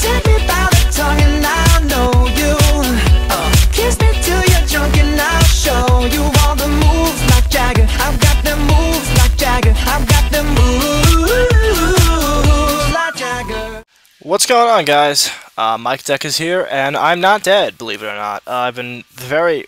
Take me by the tongue and I'll know you. Kiss me till you're drunk and I'll show you all the moves like Jagger. I've got the moves like Jagger. I've got the moves like Jagger. What's going on, guys? MikeDecIsHere, and I'm not dead, believe it or not. I've been very,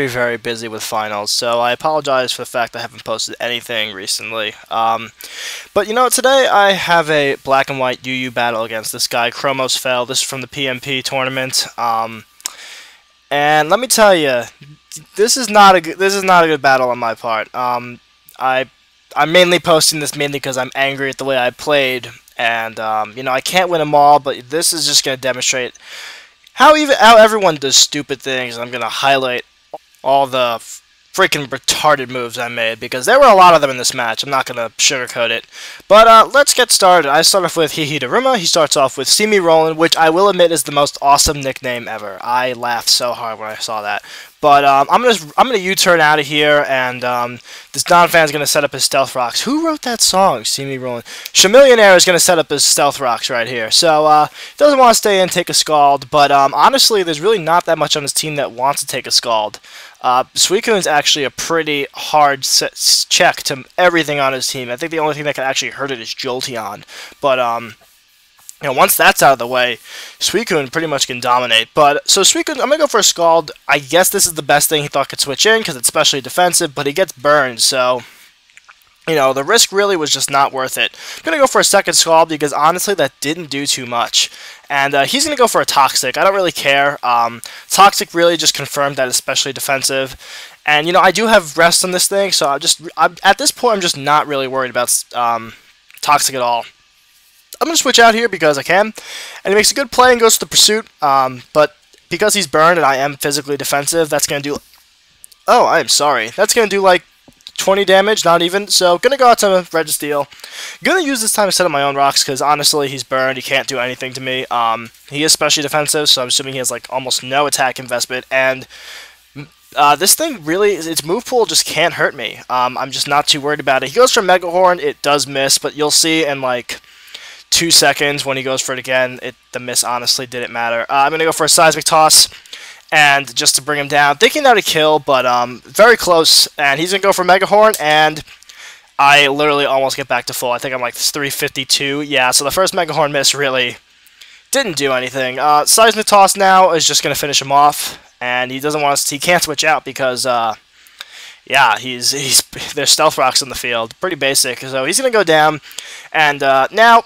very busy with finals, so I apologize for the fact I haven't posted anything recently. But you know, today I have a black and white UU battle against this guy, ChromosFel. This is from the PMP Tournament. And let me tell you, this is not a good battle on my part. I'm mainly posting this because I'm angry at the way I played. And, you know, I can't win them all, but this is just going to demonstrate how everyone does stupid things. I'm going to highlight all the freaking retarded moves I made, because there were a lot of them in this match. I'm not going to sugarcoat it. But, let's get started. I start off with He starts off with See Me Rollin', which I will admit is the most awesome nickname ever. I laughed so hard when I saw that. But I'm gonna U-turn out of here, and this Don fan's gonna set up his stealth rocks. Who wrote that song? See Me Rolling. Chamillionaire is gonna set up his stealth rocks right here. So doesn't want to stay in, take a scald. But honestly, there's really not that much on his team that wants to take a scald. Suicune's actually a pretty hard check to everything on his team. I think the only thing that can actually hurt it is Jolteon. But you know, once that's out of the way, Suicune pretty much can dominate. But, so Suicune, I'm going to go for a Scald. I guess this is the best thing he thought could switch in, because it's specially defensive, but he gets burned, so, you know, the risk really was just not worth it. I'm going to go for a second Scald, because honestly, that didn't do too much. And he's going to go for a Toxic. I don't really care. Toxic really just confirmed that it's specially defensive. And, you know, I do have Rest on this thing, so at this point, I'm just not really worried about Toxic at all. I'm going to switch out here because I can, and he makes a good play and goes to the pursuit, but because he's burned and I am physically defensive, that's going to do, oh, I am sorry, that's going to do like 20 damage, not even, so going to go out to Registeel. Going to use this time to set up my own rocks, because honestly, he's burned, he can't do anything to me. He is specially defensive, so I'm assuming he has like almost no attack investment, and this thing really, its move pool just can't hurt me. I'm just not too worried about it. He goes for Mega Horn, it does miss, but you'll see in like 2 seconds when he goes for it again, the miss honestly didn't matter. I'm going to go for a Seismic Toss, and just to bring him down, thinking that would kill, but very close, and he's going to go for Mega Horn, and I literally almost get back to full. I think I'm like 352, yeah, so the first Mega Horn miss really didn't do anything. Seismic Toss now is just going to finish him off, and he doesn't want to, he can't switch out because, yeah, there's Stealth Rocks in the field, pretty basic, so he's going to go down, and now,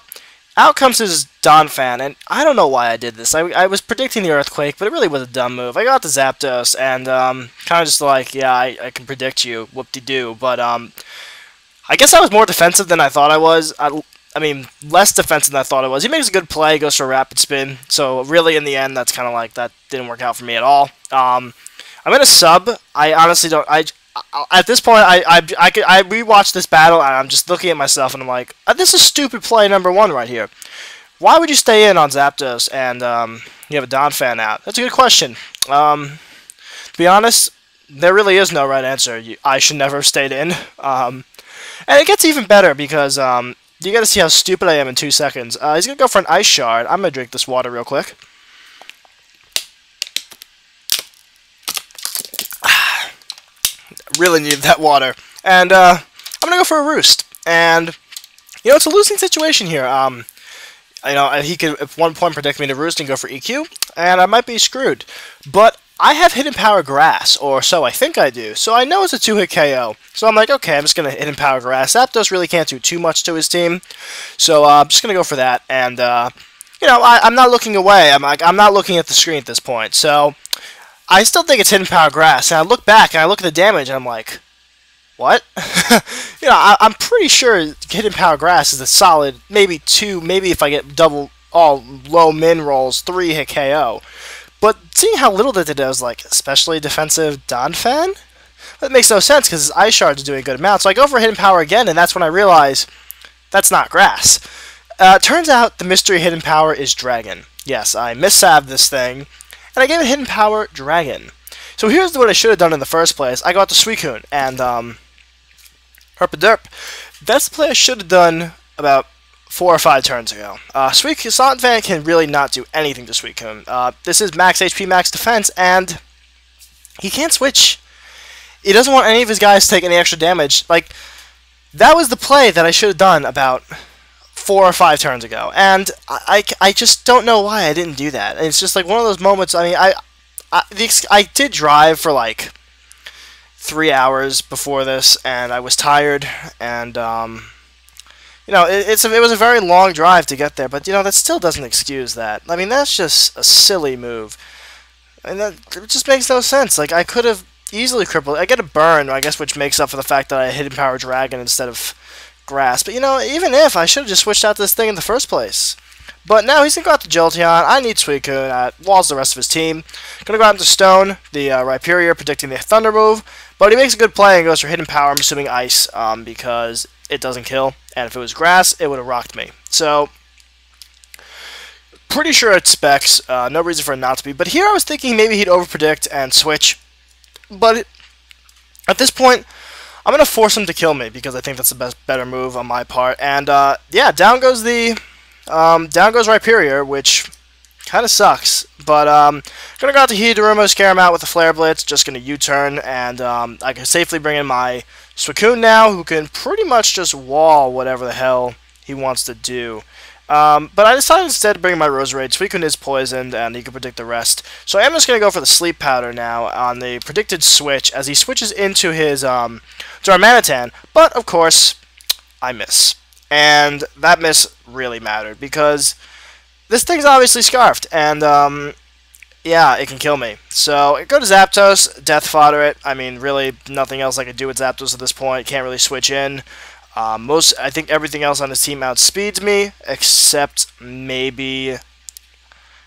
out comes his Don fan, and I don't know why I did this. I was predicting the Earthquake, but it really was a dumb move. I got the Zapdos, and kind of just like, yeah, I can predict you, whoop-de-doo. But I guess I was more defensive than I thought I was. I mean, less defensive than I thought I was. He makes a good play, goes for a Rapid Spin, so really in the end, that's kind of like, that didn't work out for me at all. I'm going to sub. I honestly don't... At this point, I rewatched this battle, and I'm just looking at myself, and I'm like, this is stupid play number 1 right here. Why would you stay in on Zapdos and you have a Don fan out? That's a good question. To be honest, there really is no right answer. I should never have stayed in. And it gets even better because you got to see how stupid I am in 2 seconds. He's going to go for an Ice Shard. I'm going to drink this water real quick. Really needed that water. And I'm going to go for a Roost. And, you know, it's a losing situation here. You know, he could at one point predict me to Roost and go for EQ, and I might be screwed. But I have Hidden Power Grass, or so I think I do. So I know it's a 2-hit KO. So I'm like, okay, I'm just going to Hidden Power Grass. Zapdos really can't do too much to his team. So I'm just going to go for that. And, you know, I'm not looking away. I'm not looking at the screen at this point. So I still think it's Hidden Power Grass, and I look back, and I look at the damage, and I'm like, what? You know, I'm pretty sure Hidden Power Grass is a solid, maybe 2, maybe if I get double, all low min rolls, 3-hit KO. But seeing how little that did, I was like, especially defensive Don fan? That makes no sense, because his Ice Shard's doing a good amount. So I go for Hidden Power again, and that's when I realize that's not Grass. Turns out the mystery Hidden Power is Dragon. Yes, I missabbed this thing, and I gave it Hidden Power Dragon. So here's what I should have done in the first place. I got the Suicune, and Herpaderp. That's the play I should have done about 4 or 5 turns ago. Suicune can really not do anything to Suicune. This is max HP, max defense, and he can't switch. He doesn't want any of his guys to take any extra damage. Like, that was the play that I should have done about 4 or 5 turns ago, and I just don't know why I didn't do that. It's just like one of those moments. I mean, I did drive for like 3 hours before this, and I was tired, and you know, it was a very long drive to get there, but you know, that still doesn't excuse that. I mean, that's just a silly move, and that it just makes no sense. Like, I could have easily crippled. I get a burn, I guess, which makes up for the fact that I hidden power dragon instead of grass. But you know, even if I should have just switched out this thing in the first place. But now he's gonna go out to Jolteon. I need Suicune. Walls the rest of his team. Gonna go out into Stone, the Rhyperior, predicting the Thunder move. But he makes a good play and goes for hidden power. I'm assuming Ice, because it doesn't kill. And if it was grass, it would have rocked me. So pretty sure it's Specs. No reason for it not to be. But here I was thinking maybe he'd overpredict and switch. But at this point, I'm going to force him to kill me because I think that's the better move on my part. And yeah, down goes Rhyperior, which kind of sucks. But I'm going to go out to Hidoruma, scare him out with a Flare Blitz. Just going to U-turn, and I can safely bring in my Suicune now, who can pretty much just wall whatever the hell he wants to do. But I decided instead to bring my Roserade. Suicune is poisoned, and he can predict the rest. So I am just going to go for the Sleep Powder now on the predicted switch, as he switches into his Darmanitan. But, of course, I miss. And that miss really mattered, because this thing's obviously Scarfed, and yeah, it can kill me. So I go to Zapdos, Death Fodder it. I mean, really, nothing else I could do with Zapdos at this point. Can't really switch in. I think everything else on his team outspeeds me, except maybe...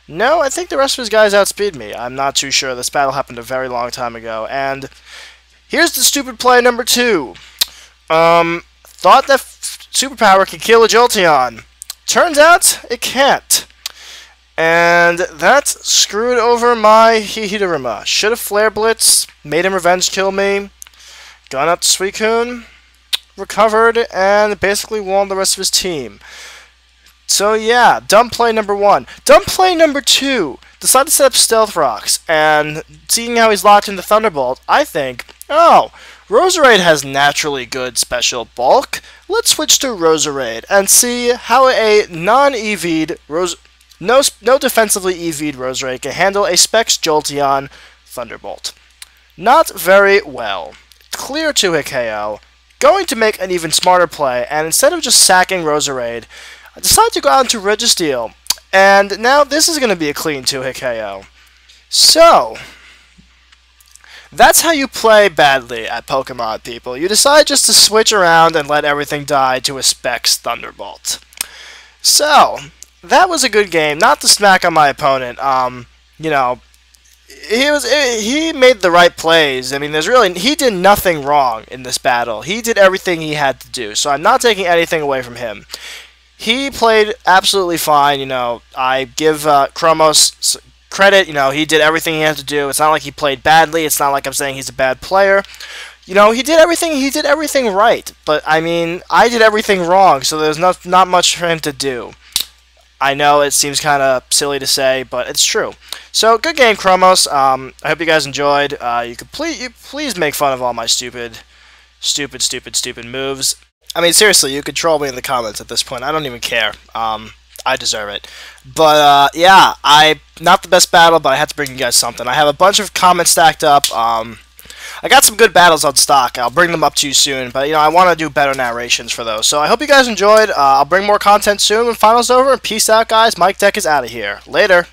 No, I think the rest of his guys outspeed me. I'm not too sure. This battle happened a very long time ago. And here's the stupid play number 2. Thought that Superpower could kill a Jolteon. Turns out, it can't. And that screwed over my Hidoruma. Should have Flare Blitz, made him revenge kill me, gone up to Suicune, recovered, and basically won the rest of his team. So yeah, dumb play number 1. Dumb play number 2. Decided to set up Stealth Rocks, and seeing how he's locked into Thunderbolt, I think, oh, Roserade has naturally good special bulk. Let's switch to Roserade and see how a non-EV'd no defensively EV'd Roserade can handle a Specs Jolteon Thunderbolt. Not very well. Clear 2-hit KO. Going to make an even smarter play, and instead of just sacking Roserade, I decided to go out into Registeel. And now this is going to be a clean 2-hit KO. So, that's how you play badly at Pokemon, people. You decide just to switch around and let everything die to a Specs Thunderbolt. So, that was a good game. Not to smack on my opponent. You know, he made the right plays. I mean, he did nothing wrong in this battle. He did everything he had to do. So I'm not taking anything away from him. He played absolutely fine. You know, I give Chromos credit. You know, he did everything he had to do. It's not like he played badly. It's not like I'm saying he's a bad player. You know, he did everything right. But I mean, I did everything wrong. So there's not much for him to do. I know it seems kind of silly to say, but it's true. So, good game, Chromos. I hope you guys enjoyed. You please make fun of all my stupid moves. I mean, seriously, you could troll me in the comments at this point. I don't even care. I deserve it. But, yeah, not the best battle, but I had to bring you guys something. I have a bunch of comments stacked up. I got some good battles on stock. I'll bring them up to you soon, but you know, I want to do better narrations for those. So I hope you guys enjoyed. I'll bring more content soon when finals over. And peace out, guys. MikeDec is out of here. Later.